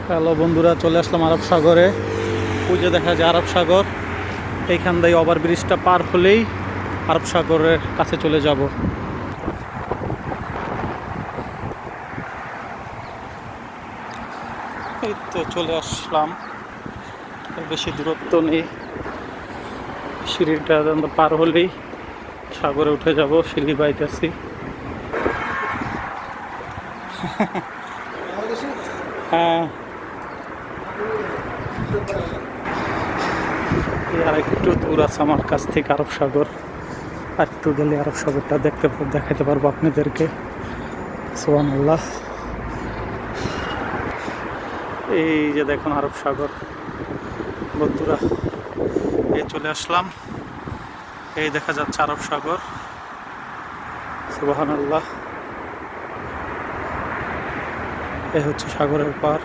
Hello বন্ধুরা, চলে আসলাম আরব সাগরে। পুজো দেখা যায় আরব সাগর। এইখান দিয়ে ওভার ব্রিজটা পার হলেই আরব সাগরের কাছে চলে যাব। এই তো চলে আসলাম, বেশি দূরত্ব নেই। সিঁড়িটা পার হলেই সাগরে উঠে যাব। সিঁড়ি বাইতেছি। হ্যাঁ, আর একটু দূর আছে আমার কাছ থেকে আরব সাগর। আর একটু গেলে আরব সাগরটা দেখাতে পারবো আপনাদেরকে। সুবহানাল্লাহ। এই যে দেখুন আরব সাগর বন্ধুরা, এই চলে আসলাম। এই দেখা যাচ্ছে আরব সাগর। সুবহানাল্লাহ। এই হচ্ছে সাগরের পার।